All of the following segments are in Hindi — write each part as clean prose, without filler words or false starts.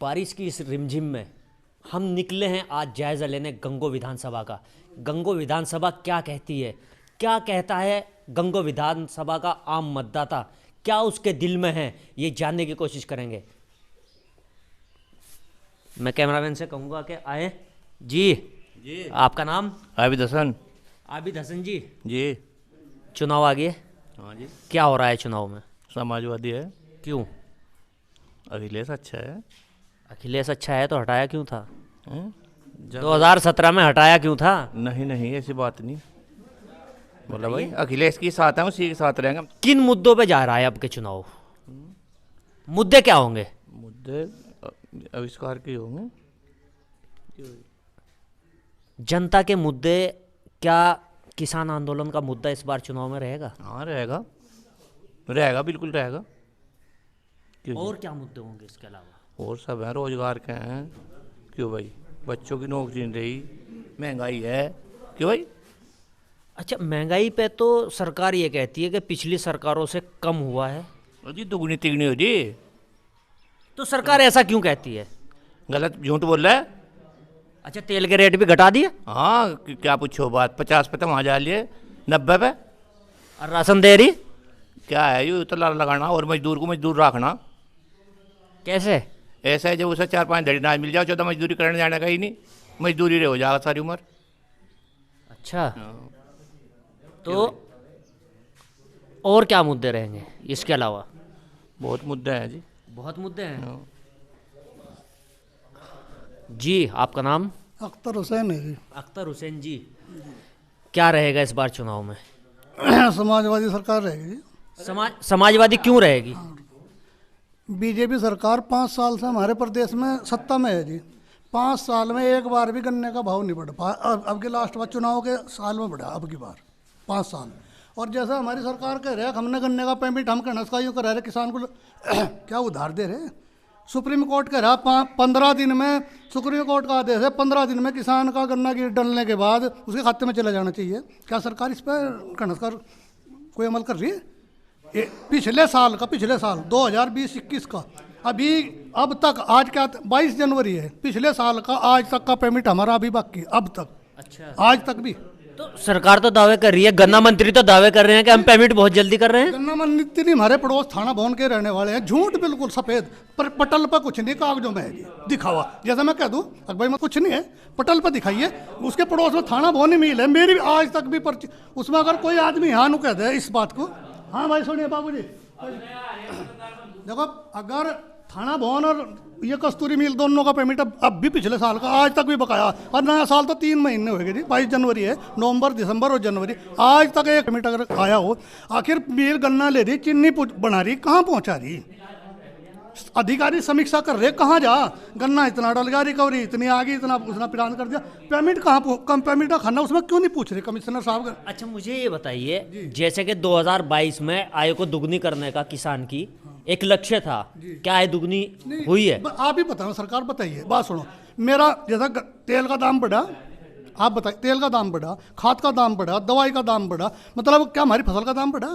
बारिश की इस रिमझिम में हम निकले हैं आज जायज़ा लेने गंगो विधानसभा का। गंगो विधानसभा क्या कहती है, क्या कहता है गंगो विधानसभा का आम मतदाता, क्या उसके दिल में है, ये जानने की कोशिश करेंगे। मैं कैमरामैन से कहूँगा कि आए जी। आपका नाम? आबिद हसन। आबिद हसन जी। जी। चुनाव आ गए। हाँ जी। क्या हो रहा है चुनाव में? समाजवादी है। क्यों? अखिलेश अच्छा है। अखिलेश अच्छा है तो हटाया क्यों था? 2017 जब में हटाया क्यों था? नहीं ऐसी बात नहीं बोला भाई, अखिलेश के साथ है, उसी के साथ रहेंगे। किन मुद्दों पे जा रहा है अब के चुनाव? मुद्दे क्या होंगे? मुद्दे आविष्कार के होंगे। जनता के मुद्दे। क्या किसान आंदोलन का मुद्दा इस बार चुनाव में रहेगा? हाँ रहेगा बिल्कुल रहेगा। क्यों और क्या मुद्दे होंगे इसके अलावा? और सब है, रोजगार के हैं। क्यों भाई, बच्चों की नौकरी नहीं रही, महंगाई है। क्यों भाई? अच्छा, महंगाई पे तो सरकार ये कहती है कि पिछली सरकारों से कम हुआ है। जी दुगनी तिगनी हो जी। तो सरकार ऐसा क्यों कहती है? गलत झूठ बोल रहा है। अच्छा, तेल के रेट भी घटा दिए हाँ क्या पूछो बात, 50 पे तो वहाँ जा लिए, 90 पे। और राशन दे रही। क्या है ये तो लगाना और मजदूर को मजदूर रखना। कैसे? ऐसा है जब उसे 4-5 धड़ी नाज मिल जाओ, 14 मजदूरी करने जाने का ही नहीं, मजदूरी रहे हो जाएगा सारी उम्र। अच्छा, तो और क्या मुद्दे रहेंगे इसके अलावा? बहुत मुद्दे हैं जी। बहुत मुद्दे हैं जी। आपका नाम? अख्तर हुसैन है जी। अख्तर हुसैन जी। क्या रहेगा इस बार चुनाव में? समाजवादी सरकार रहेगी जी। समाजवादी क्यों रहेगी? बीजेपी सरकार 5 साल से हमारे प्रदेश में सत्ता में है जी। 5 साल में एक बार भी गन्ने का भाव नहीं बढ़ा। अब के लास्ट बार चुनाव के साल में बढ़ा, अब की बार 5 साल। और जैसा हमारी सरकार कह रहे हैं हमने गन्ने का पेमेंट हम कहना उसका यूँ करा रहे किसान को क्या उधार दे रहे। सुप्रीम कोर्ट कह रहा 15 दिन में, सुप्रीम कोर्ट का आदेश है 15 दिन में किसान का गन्ना गिर डलने के बाद उसके खाते में चला जाना चाहिए। क्या सरकार इस पर कहना कोई अमल कर रही है? पिछले साल 2020-21 का अब तक आज क्या 22 जनवरी है, पिछले साल का आज तक का पेमेंट हमारा अभी बाकी, अब तक। अच्छा, आज तक भी। तो सरकार तो दावे कर रही है, गन्ना मंत्री तो दावे कर रहे हैं कि हम पेमेंट बहुत जल्दी कर रहे हैं। गन्ना मंत्री हमारे पड़ोस थाना भवन के रहने वाले हैं। झूठ बिल्कुल सफेद, पर पटल पर कुछ नहीं, कागजों में है जी दिखावा। जैसा मैं कह दूं भाई मैं कुछ नहीं है, पटल पर दिखाइए। उसके पड़ोस में थाना भवन ही मिल है, मेरी आज तक भी पर्ची। उसमें अगर कोई आदमी हाँ नु कह दे इस बात को, हाँ भाई सुनिए बाबूजी, देखो अगर थाना भवन और ये कस्तूरी मिल दोनों का पेमेंट अब भी पिछले साल का आज तक भी बकाया, और नया साल तो 3 महीने हो गए जी। 22 जनवरी है, नवंबर, दिसंबर और जनवरी, आज तक एक पेमेंट अगर आया हो। आखिर मिल गन्ना ले रही, चीनी बना रही, कहाँ पहुँचा रही? अधिकारी समीक्षा कर रहे, कहाँ जा गन्ना इतना डल गया, रिकवरी इतनी आ गई, इतना उसने प्रदान कर दिया, पेमेंट कहाँ कम पेमेंट का खाना, उसमें क्यों नहीं पूछ रहे कमिश्नर साहब? अच्छा, मुझे ये बताइए, जैसे कि 2022 में आय को दुगनी करने का किसान की एक लक्ष्य था, क्या आय दुगनी हुई है? आप ही बताओ, सरकार बताइए। बात सुनो, मेरा जैसा तेल का दाम बढ़ा, आप बताइए, तेल का दाम बढ़ा, खाद का दाम बढ़ा, दवाई का दाम बढ़ा, मतलब क्या हमारी फसल का दाम बढ़ा?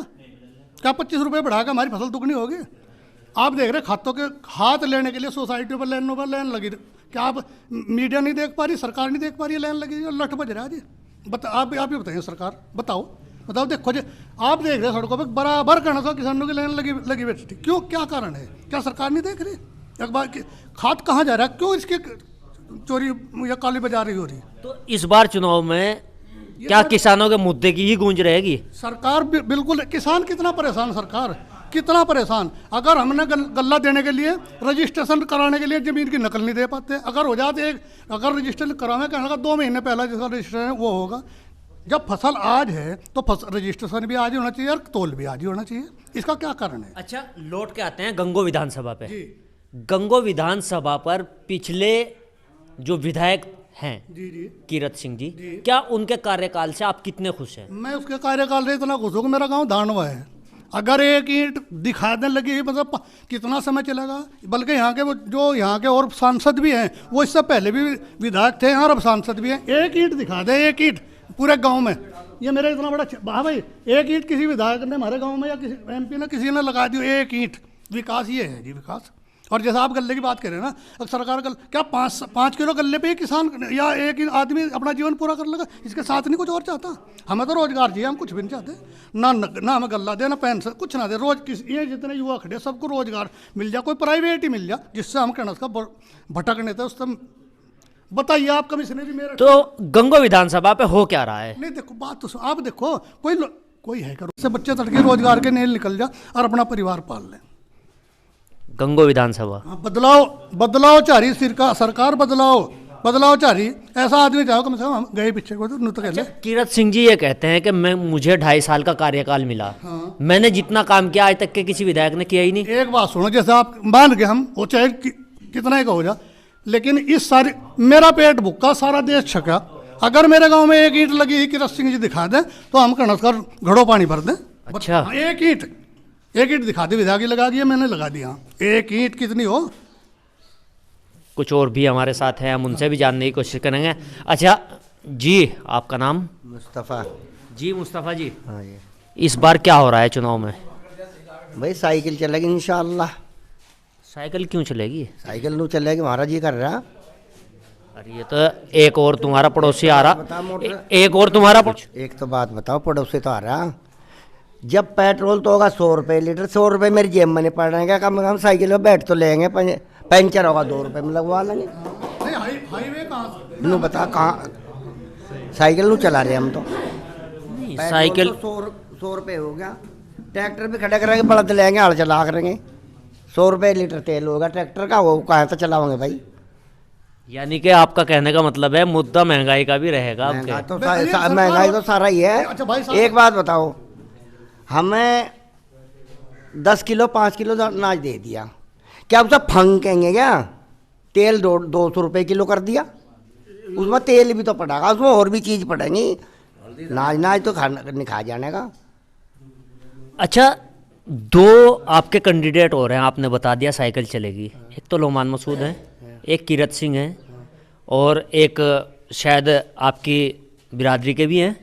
क्या 25 रुपये बढ़ा के हमारी फसल दुगनी होगी? आप देख रहे खातों के हाथ लेने के लिए सोसाइटियों पर लाइन लगी। क्या आप मीडिया नहीं देख पा रही, सरकार नहीं देख पा रही है, लाइन लगी लठ बज रहा है जी। आप ही बताइए सरकार, बताओ देखो जी, आप देख रहे सड़कों पे बराबर कहना था किसानों की लाइन लगी बैठी। क्यों, क्या कारण है? क्या सरकार नहीं देख रही? एक बार खाद कहाँ जा रहा है, क्यों इसकी चोरी या काली बाजारी हो रही? तो इस बार चुनाव में क्या किसानों के मुद्दे की ही गूंज रहेगी? सरकार बिल्कुल, किसान कितना परेशान, सरकार कितना परेशान। अगर हमने गल्ला देने के लिए, रजिस्ट्रेशन कराने के लिए जमीन की नकल नहीं दे पाते। अगर हो जाते, अगर रजिस्ट्रेशन करावे कहने का 2 महीने पहला जिसका रजिस्ट्रेशन वो होगा। जब फसल आज है तो रजिस्ट्रेशन भी आज ही होना चाहिए और तोल भी आज ही होना चाहिए। इसका क्या कारण है? अच्छा, लौट के आते हैं गंगो विधानसभा पे। गंगो विधानसभा पर पिछले जो विधायक हैं जी कीरत सिंह जी, क्या उनके कार्यकाल से आप कितने खुश हैं? मैं उसके कार्यकाल से इतना खुश हूँ कि मेरा गाँव धानवा है। अगर एक ईंट दिखाने लगी मतलब कितना समय चलेगा? बल्कि यहाँ के वो जो यहाँ के और सांसद भी हैं, वो इससे पहले भी विधायक थे और अब सांसद भी हैं। एक ईंट दिखा दे, एक ईंट पूरे गांव में, ये मेरा इतना बड़ा हाँ भाई, एक ईंट किसी विधायक ने हमारे गांव में या किसी MP ने किसी ने लगा दी, एक ईंट। विकास ये है जी, विकास। और जैसा आप गल्ले की बात करें ना, अगर सरकार क्या 5 किलो गल्ले पे ही किसान या एक ही आदमी अपना जीवन पूरा कर लेगा? इसके साथ नहीं कुछ और चाहता। हमें तो रोजगार चाहिए, हम कुछ भी नहीं चाहते। ना हमें गल्ला दे, ना पेंशन, कुछ ना दे। ये जितने युवा खड़े सबको रोजगार मिल जाए, कोई प्राइवेट ही मिल जाए, जिससे हम कहना उसका भटकने थे उससे। बताइए आप कमिश्नरी मेरा। तो गंगो विधानसभा पे हो क्या रहा है? नहीं देखो, बात तो आप देखो, कोई है करो से बच्चे तड़के रोजगार के नेल निकल जा और अपना परिवार पाल ले। गंगो विधानसभा हाँ, बदलाव चाह रही सरकार, बदलाव चाह रही। ऐसा आदमी चाहो कम से कम, हम गए पीछे को तो कह ले। कीरत सिंह जी ये कहते हैं कि मुझे 2.5 साल का कार्यकाल मिला, मैंने जितना काम किया आज तक के किसी विधायक ने किया ही नहीं। एक बात सुनो, जैसे आप मान के हम वो चाहे कितना ही का हो जा, लेकिन इस सारी मेरा पेट भूखा, सारा देश छका। अगर मेरे गांव में एक ईंट लगी ही कीरत सिंह जी दिखा दें तो हम कहना उसका घड़ों पानी भर दें। अच्छा, एक ईंट दिखा दी, विधायक लगा दिया, मैंने लगा दिया। एक ईंट कितनी हो? कुछ और भी हमारे साथ हैं, हम उनसे भी जानने की कोशिश करेंगे। अच्छा जी, आपका नाम? मुस्तफ़ा। जी मुस्तफ़ा जी, हाँ जी इस बार क्या हो रहा है चुनाव में? भाई, साइकिल चलेगी इंशाअल्लाह। साइकिल क्यों चलेगी? साइकिल नहीं चलेगी, महाराज जी कर रहा। अरे ये तो एक और तुम्हारा पड़ोसी आ बता रहा, मोटर। एक और तुम्हारा एक तो बात बताओ, पड़ोसी तो आ रहा। जब पेट्रोल तो होगा 100 रुपये लीटर, 100 रुपये मेरी जेब में नहीं पड़ रहे हैं, कम से कम साइकिल में बैठ तो लेंगे, पंचर होगा 2 रुपये में लगवा लेंगे। हाईवे कहाँ? नू बता कहाँ साइकिल नू चला रहे हम तो। साइकिल 100 रुपये हो गया, ट्रैक्टर भी खड़े करेंगे, बड़द लेंगे, हल चला करेंगे। 100 रुपये लीटर तेल होगा ट्रैक्टर का, वो कहाँ तो चलाओगे भाई? यानी कि आपका कहने का मतलब है मुद्दा महंगाई का भी रहेगा आपके? महंगाई तो सारा ही है। अच्छा भाई साहब, एक बात बताओ, हमें 10 किलो 5 किलो अनाज दे दिया, क्या हम सब फंकेंगे क्या? तेल 200 रुपये किलो कर दिया, उसमें तेल भी तो पड़ेगा, उसमें और भी चीज़ पड़ेगी। नाज तो नहीं खा जाने का। अच्छा, 2 आपके कैंडिडेट हो रहे हैं, आपने बता दिया साइकिल चलेगी। एक तो लोमान मसूद हैं, एक कीरत सिंह हैं, और एक शायद आपकी बिरादरी के भी हैं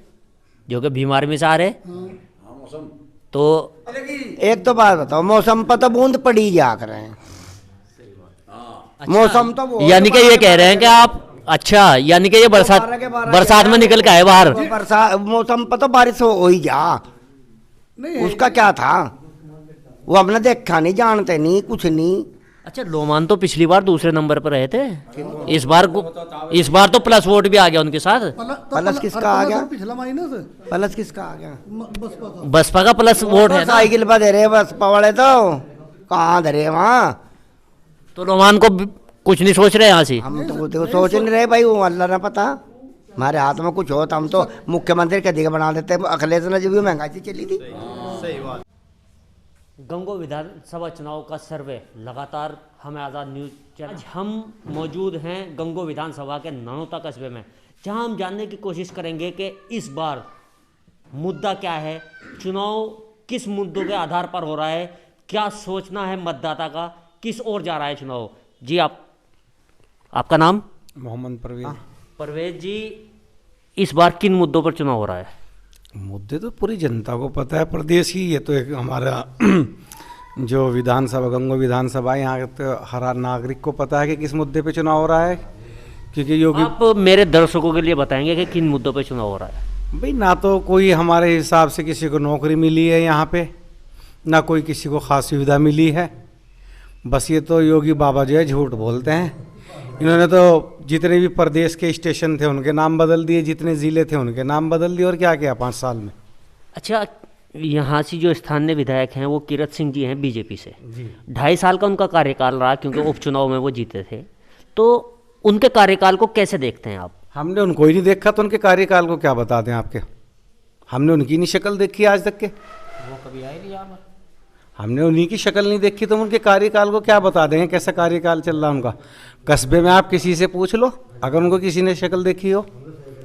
जो कि भीम आर्मी से आ रहे। तो एक तो बात बताओ, मौसम पर तो बूंद पड़ी जा कर रहे हैं। मौसम तो वो यानी कि ये कह रहे हैं कि आप, अच्छा यानी कि ये बरसात में निकल के आए बाहर। बरसात मौसम पर तो बारिश हो ही जा, उसका क्या था? वो हमने देखा नहीं, जानते नहीं, कुछ नहीं। अच्छा, लोमान तो पिछली बार दूसरे नंबर पर रहे थे, इस बार तो प्लस वोट भी आ गया उनके साथ। प्लस किसका आ गया? पिछला महीना से प्लस किसका आ गया? बसपा का प्लस वोट है ना। साइकिल पर दे रहे बसपा वाले, तो कहाँ दे रहे वहाँ? तो लोमान को कुछ नहीं सोच रहे यहाँ से? हम तो देखो सोच नहीं रहे भाई, वो अल्लाह ना पता। हमारे हाथ में कुछ हो तो हम तो मुख्यमंत्री के दिखे बना देते। अखिलेश ने जब भी महंगाई से चली थी। गंगो विधानसभा चुनाव का सर्वे लगातार हमें आज़ाद न्यूज़ चैनल। आज हम मौजूद हैं गंगो विधानसभा के ननौता कस्बे में, जहां हम जानने की कोशिश करेंगे कि इस बार मुद्दा क्या है, चुनाव किस मुद्दों के आधार पर हो रहा है, क्या सोचना है मतदाता का, किस ओर जा रहा है चुनाव। जी आपका नाम? मोहम्मद परवेज। परवेज जी, इस बार किन मुद्दों पर चुनाव हो रहा है? मुद्दे तो पूरी जनता को पता है, प्रदेश की ये तो एक हमारा जो विधानसभा, गंगो विधानसभा, यहाँ तो हर नागरिक को पता है कि किस मुद्दे पे चुनाव हो रहा है। क्योंकि योगी, आप मेरे दर्शकों के लिए बताएंगे कि किन मुद्दों पे चुनाव हो रहा है? भाई ना तो कोई हमारे हिसाब से किसी को नौकरी मिली है यहाँ पे, ना कोई किसी को खास सुविधा मिली है। बस ये तो योगी बाबा जो है झूठ बोलते हैं। इन्होंने तो जितने भी प्रदेश के स्टेशन थे उनके नाम बदल दिए, जितने ज़िले थे उनके नाम बदल दिए, और क्या किया 5 साल में। अच्छा, यहाँ से जो स्थानीय विधायक हैं वो कीरत सिंह जी हैं बीजेपी से। 2.5 साल का उनका कार्यकाल रहा, क्योंकि उपचुनाव में वो जीते थे। तो उनके कार्यकाल को कैसे देखते हैं आप? हमने उनको ही नहीं देखा तो उनके कार्यकाल को क्या बता दें आपके? हमने उनकी नहीं शक्ल देखी आज तक के, वो कभी आए नहीं यहाँ पर। हमने उन्हीं की शक्ल नहीं देखी तो उनके कार्यकाल को क्या बता देंगे, कैसा कार्यकाल चल रहा उनका। कस्बे में आप किसी से पूछ लो, अगर उनको किसी ने शक्ल देखी हो।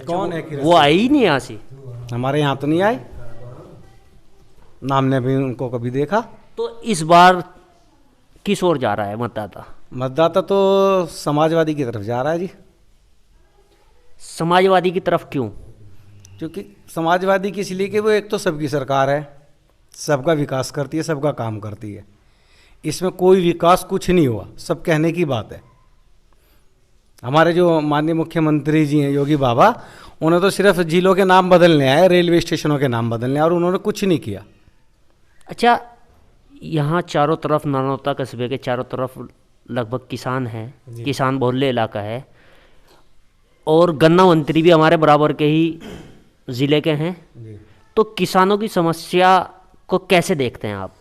कौन है? वो आई ही नहीं यहाँ से, हमारे यहाँ तो नहीं आए ना, हमने भी उनको कभी देखा। तो इस बार किस ओर जा रहा है मतदाता? मतदाता तो समाजवादी की तरफ जा रहा है जी। समाजवादी की तरफ क्यों? क्योंकि समाजवादी की इसलिए कि वो एक तो सबकी सरकार है, सबका विकास करती है, सबका काम करती है। इसमें कोई विकास कुछ नहीं हुआ, सब कहने की बात है। हमारे जो माननीय मुख्यमंत्री जी हैं योगी बाबा, उन्हें तो सिर्फ जिलों के नाम बदलने आए, रेलवे स्टेशनों के नाम बदलने, और उन्होंने कुछ नहीं किया। अच्छा, यहाँ चारों तरफ नानौता कस्बे के चारों तरफ लगभग किसान हैं, किसान बहुल्य इलाका है, और गन्ना मंत्री भी हमारे बराबर के ही ज़िले के हैं। तो किसानों की समस्या को कैसे देखते हैं आप?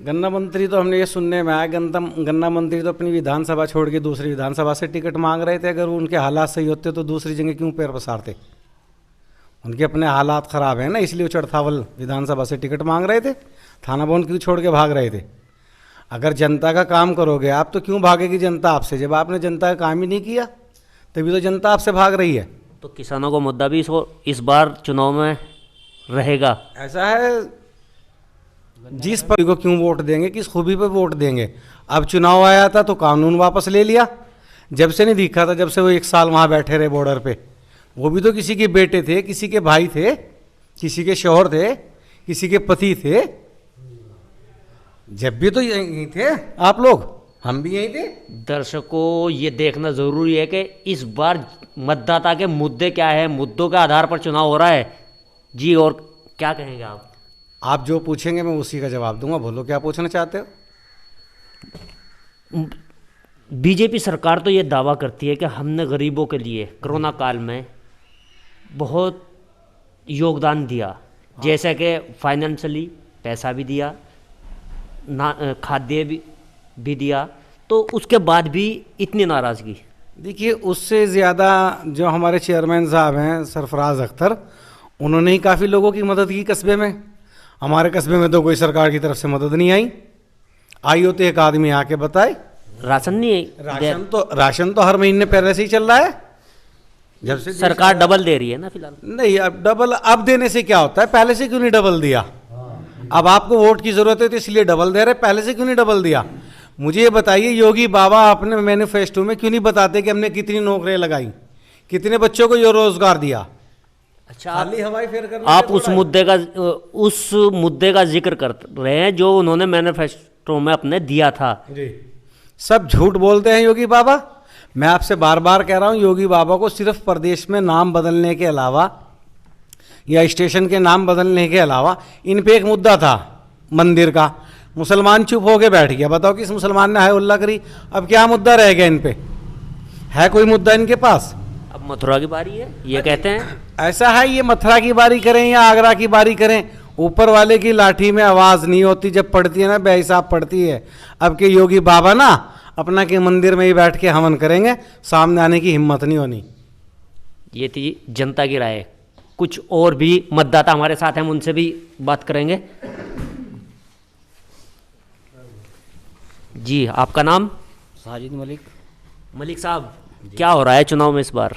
गन्ना मंत्री तो हमने ये सुनने में आया, गन्ना मंत्री तो अपनी विधानसभा छोड़ के दूसरी विधानसभा से टिकट मांग रहे थे। अगर उनके हालात सही होते तो दूसरी जगह क्यों पैर पसारते? उनके अपने हालात ख़राब हैं ना, इसलिए वो चड़थावल विधानसभा से टिकट मांग रहे थे। थाना भवन क्यों छोड़ के भाग रहे थे? अगर जनता का काम करोगे आप तो क्यों भागेगी जनता आपसे? जब आपने जनता का काम ही नहीं किया तभी तो जनता आपसे भाग रही है। तो किसानों का मुद्दा भी इस बार चुनाव में रहेगा। ऐसा है, जिस पर को क्यों वोट देंगे, किस खूबी पे वोट देंगे? अब चुनाव आया था तो कानून वापस ले लिया, जब से नहीं दिखा था, जब से वो 1 साल वहाँ बैठे रहे बॉर्डर पे। वो भी तो किसी के बेटे थे, किसी के भाई थे, किसी के शौहर थे, किसी के पति थे। जब भी तो यहीं थे आप लोग, हम भी यहीं थे। दर्शकों, ये देखना ज़रूरी है कि इस बार मतदाता के मुद्दे क्या है, मुद्दों के आधार पर चुनाव हो रहा है। जी, और क्या कहेंगे आप? आप जो पूछेंगे मैं उसी का जवाब दूंगा। बोलो क्या पूछना चाहते हो? बीजेपी सरकार तो ये दावा करती है कि हमने गरीबों के लिए कोरोना काल में बहुत योगदान दिया, जैसे कि फाइनेंशियली पैसा भी दिया, ना खाद्य भी दिया। तो उसके बाद भी इतनी नाराज़गी? देखिए, उससे ज़्यादा जो हमारे चेयरमैन साहब हैं सरफराज अख्तर, उन्होंने ही काफ़ी लोगों की मदद की कस्बे में। हमारे कस्बे में तो कोई सरकार की तरफ से मदद नहीं आई हो तो एक आदमी आके बताए। राशन नहीं? राशन तो हर महीने पहले से ही चल रहा है, जब से सरकार डबल दे रही है ना फिलहाल। नहीं, अब डबल अब देने से क्या होता है? पहले से क्यों नहीं डबल दिया? अब आपको वोट की जरूरत है तो इसलिए डबल दे रहे, पहले से क्यों नहीं डबल दिया? मुझे ये बताइए, योगी बाबा अपने मैनिफेस्टो में क्यों नहीं बताते कि हमने कितनी नौकरियां लगाई, कितने बच्चों को ये रोजगार दिया? अच्छा, खाली हवाई फेर करने आप से उस मुद्दे का जिक्र कर रहे हैं जो उन्होंने मैनिफेस्टो में अपने दिया था। जी, सब झूठ बोलते हैं योगी बाबा। मैं आपसे बार बार कह रहा हूं, योगी बाबा को सिर्फ प्रदेश में नाम बदलने के अलावा या स्टेशन के नाम बदलने के अलावा इन पे एक मुद्दा था मंदिर का। मुसलमान चुप हो के बैठ गया। बताओ किस मुसलमान ने हाय उल्ला करी? अब क्या मुद्दा रह गया इन पे? है कोई मुद्दा इनके पास? अब मथुरा की बारी है, ये कहते हैं। ऐसा है, ये मथुरा की बारी करें या आगरा की बारी करें, ऊपर वाले की लाठी में आवाज़ नहीं होती। जब पड़ती है ना बेहिसाब पड़ती है। अब के योगी बाबा ना अपना के मंदिर में ही बैठ के हवन करेंगे, सामने आने की हिम्मत नहीं होनी। ये थी जनता की राय। कुछ और भी मतदाता हमारे साथ हैं, उनसे भी बात करेंगे। जी, आपका नाम? साजिद मलिक। मलिक साहब, क्या हो रहा है चुनाव में इस बार?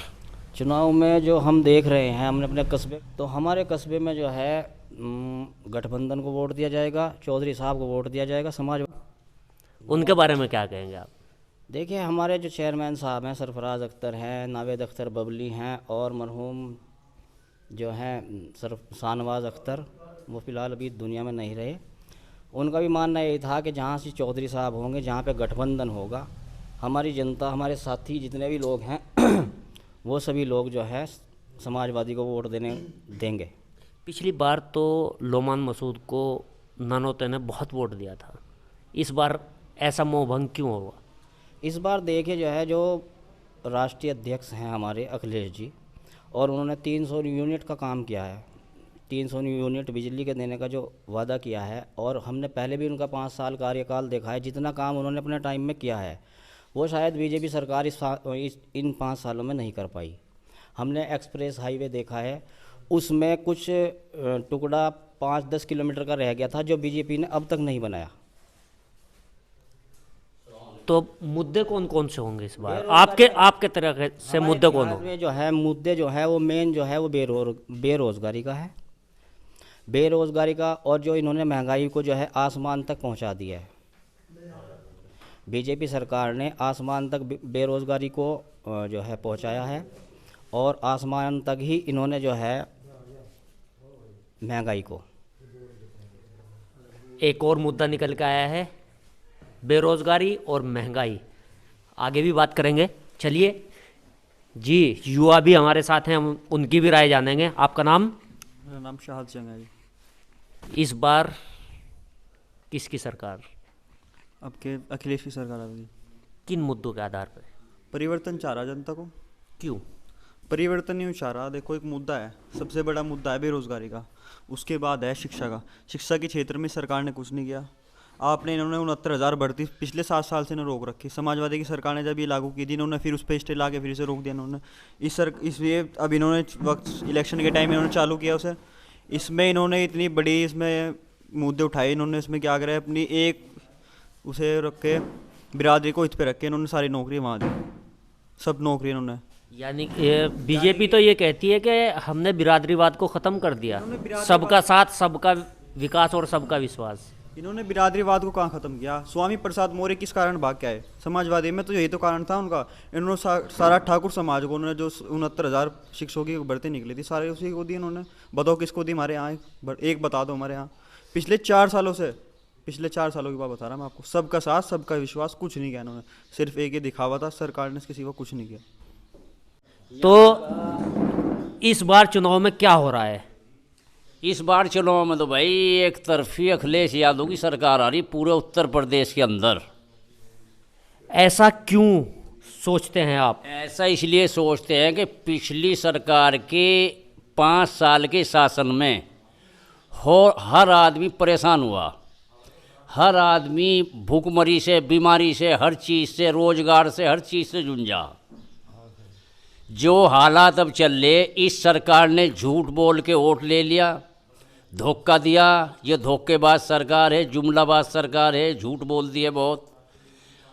चुनाव में जो हम देख रहे हैं, हमने अपने कस्बे, तो हमारे कस्बे में जो है गठबंधन को वोट दिया जाएगा, चौधरी साहब को वोट दिया जाएगा, समाज। उनके बारे में क्या कहेंगे आप? देखिए, हमारे जो चेयरमैन साहब हैं सरफराज अख्तर हैं, नावेद अख्तर बबली हैं, और मरहूम जो हैं शाहनवाज अख्तर, वो फ़िलहाल अभी दुनिया में नहीं रहे। उनका भी मानना यही था कि जहाँ से चौधरी साहब होंगे, जहाँ पे गठबंधन होगा, हमारी जनता, हमारे साथी जितने भी लोग हैं वो सभी लोग जो है समाजवादी को वोट देंगे। पिछली बार तो लोमान मसूद को नानौते ने बहुत वोट दिया था, इस बार ऐसा मोहभंग क्यों हुआ? इस बार देखिए, जो है जो राष्ट्रीय अध्यक्ष हैं हमारे अखिलेश जी, और उन्होंने 300 यूनिट का काम किया है, 300 यूनिट बिजली के देने का जो वादा किया है, और हमने पहले भी उनका 5 साल कार्यकाल देखा है। जितना काम उन्होंने अपने टाइम में किया है वो शायद बीजेपी सरकार इन 5 सालों में नहीं कर पाई। हमने एक्सप्रेस हाईवे देखा है, उसमें कुछ टुकड़ा 5-10 किलोमीटर का रह गया था जो बीजेपी ने अब तक नहीं बनाया। तो मुद्दे कौन कौन से होंगे इस बार आपके तरह से? मुद्दे कौन होंगे? मुद्दे जो है वो मेन जो है वो बेरोज़गारी का है, बेरोज़गारी का, और जो इन्होंने महंगाई को जो है आसमान तक पहुंचा दिया है। बीजेपी सरकार ने आसमान तक बेरोज़गारी को जो है पहुंचाया है, और आसमान तक ही इन्होंने जो है महंगाई को। एक और मुद्दा निकल के आया है, बेरोजगारी और महंगाई, आगे भी बात करेंगे। चलिए जी, युवा भी हमारे साथ हैं, हम उनकी भी राय जानेंगे। आपका नाम? मेरा नाम शाहद जंग है जी। इस बार किसकी सरकार? अब के अखिलेश की सरकार आ गई। किन मुद्दों के आधार पर? परिवर्तन चाह रहा जनता को। क्यों? परिवर्तन नहीं चाह रहा। देखो, एक मुद्दा है, सबसे बड़ा मुद्दा है बेरोजगारी का, उसके बाद है शिक्षा का। शिक्षा के क्षेत्र में सरकार ने कुछ नहीं किया। आपने इन्होंने 69,000 भर्ती पिछले 7 साल से इन्होंने रोक रखी। समाजवादी की सरकार ने जब ये लागू की थी, इन्होंने फिर उस पर स्टे ला के फिर इसे रोक दिया इन्होंने। इसलिए अब इन्होंने वक्त इलेक्शन के टाइम इन्होंने चालू किया उसे। इसमें इन्होंने इतनी बड़ी इसमें मुद्दे उठाए। इन्होंने इसमें क्या करा है, अपनी एक उसे रख के बिरादरी को इत पे रख के इन्होंने सारी नौकरी वहाँ दी, सब नौकरी इन्होंने। यानी बीजेपी तो ये कहती है कि हमने बिरादरीवाद को ख़त्म कर दिया, सबका साथ, सबका विकास और सबका विश्वास। इन्होंने बिरादरीवाद को कहाँ ख़त्म किया? स्वामी प्रसाद मौर्य किस कारण भाग के आए? समाजवादी में तो यही तो कारण था उनका। इन्होंने सारा ठाकुर समाज को, उन्होंने जो 69,000 शिक्षकों की भर्ती निकली थी, सारे उसी को दी इन्होंने। बताओ किसको दी हमारे यहाँ? एक बता दो हमारे यहाँ। पिछले 4 सालों की बात बता रहा मैं आपको। सबका साथ, सबका विश्वास, कुछ नहीं किया इन्होंने। सिर्फ एक ही दिखावा था, सरकार ने इसके सिवा कुछ नहीं किया। तो इस बार चुनाव में क्या हो रहा है? इस बार चुनाव में तो भाई एक तरफी अखिलेश यादव की सरकार आ रही पूरे उत्तर प्रदेश के अंदर। ऐसा क्यों सोचते हैं आप? ऐसा इसलिए सोचते हैं कि पिछली सरकार के 5 साल के शासन में हर आदमी परेशान हुआ। हर आदमी भूखमरी से, बीमारी से, हर चीज़ से, रोजगार से, हर चीज़ से जूझा। जो हालात अब चल रहे, इस सरकार ने झूठ बोल के वोट ले लिया, धोखा दिया। ये धोखेबाज सरकार है, जुमलाबाज सरकार है, झूठ बोल दिए बहुत।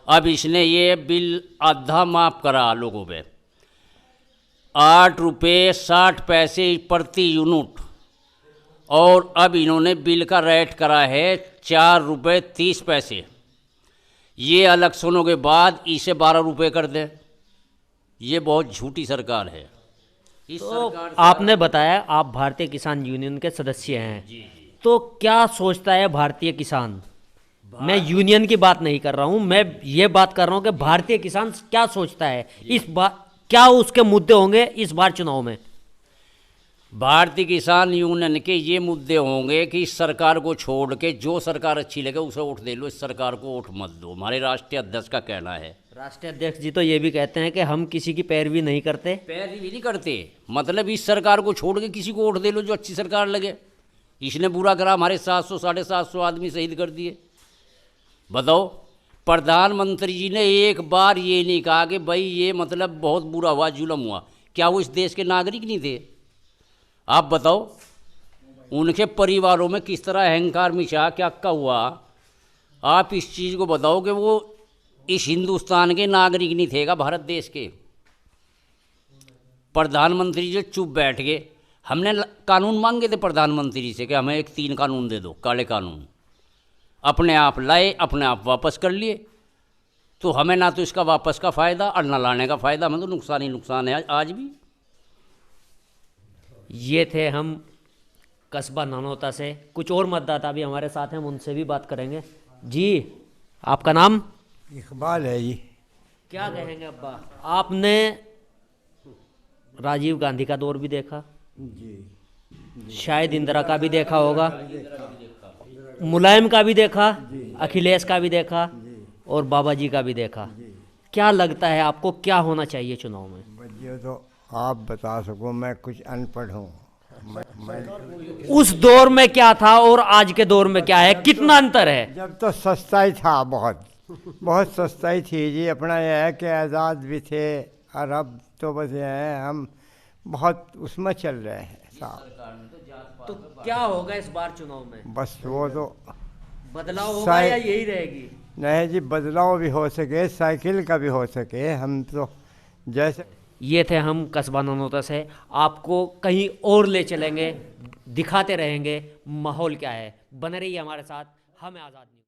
अब इसने ये बिल आधा माफ़ करा लोगों पे, 8 रुपये 60 पैसे प्रति यूनिट, और अब इन्होंने बिल का रेट करा है 4 रुपये 30 पैसे। ये इलेक्शनों के बाद इसे 12 रुपये कर दें। ये बहुत झूठी सरकार है। इस तो सरकार से आपने बताया आप भारतीय किसान यूनियन के सदस्य हैं, तो क्या सोचता है भारतीय किसान? मैं यूनियन की बात नहीं कर रहा हूं, मैं ये बात कर रहा हूं कि भारतीय किसान क्या सोचता है इस बार, क्या उसके मुद्दे होंगे इस बार चुनाव में? भारतीय किसान यूनियन के ये मुद्दे होंगे कि इस सरकार को छोड़ के जो सरकार अच्छी लगे उसे वोट दे लो, इस सरकार को वोट मत दो। हमारे राष्ट्रीय अध्यक्ष का कहना है। राष्ट्रीय अध्यक्ष जी तो ये भी कहते हैं कि हम किसी की पैरवी नहीं करते। पैरवी नहीं करते, मतलब इस सरकार को छोड़ के किसी को वोट दे लो जो अच्छी सरकार लगे। इसने बुरा करा, हमारे 700 साढ़े 700 आदमी शहीद कर दिए। बताओ, प्रधानमंत्री जी ने एक बार ये नहीं कहा कि भाई ये मतलब बहुत बुरा हुआ, जुल्म हुआ। क्या वो इस देश के नागरिक नहीं थे? आप बताओ, उनके परिवारों में किस तरह अहंकार मिचा, क्या क्या हुआ? आप इस चीज़ को बताओ कि वो इस हिंदुस्तान के नागरिक नहीं थे का, भारत देश के। प्रधानमंत्री जी चुप बैठ गए। हमने कानून मांगे थे प्रधानमंत्री से कि हमें एक 3 कानून दे दो, काले कानून। अपने आप लाए, अपने आप वापस कर लिए। तो हमें ना तो इसका वापस का फ़ायदा और ना लाने का फ़ायदा, हमें तो नुकसान ही नुकसान है आज भी। ये थे हम कस्बा नानौता से। कुछ और मतदाता भी हमारे साथ हैं, हम उनसे भी बात करेंगे। जी, आपका नाम? इकबाल है जी। क्या कहेंगे अब्बा, आपने राजीव गांधी का दौर भी देखा जी, शायद इंदिरा का भी देखा होगा, मुलायम का भी देखा, अखिलेश का भी देखा और बाबा जी का भी देखा। क्या लगता है आपको, क्या होना चाहिए चुनाव में? बच्चे तो आप बता सको, मैं कुछ अनपढ़ हूँ। उस दौर में क्या था और आज के दौर में क्या है, कितना अंतर है? जब तो सस्ता ही था, बहुत सस्ता ही थी जी। अपना यह है कि आज़ाद भी थे, और अब तो बस यह है हम बहुत उसमें चल रहे हैं साहब। तो क्या होगा इस बार चुनाव में? बस वो तो बदलाव होगा या यही रहेगी? नहीं जी, बदलाव भी हो सके, साइकिल का भी हो सके। हम तो जैसे ये थे हम कस्बा नानौता से। आपको कहीं और ले चलेंगे, दिखाते रहेंगे माहौल क्या है। बने रहिए हमारे साथ, हमें आज़ाद नहीं।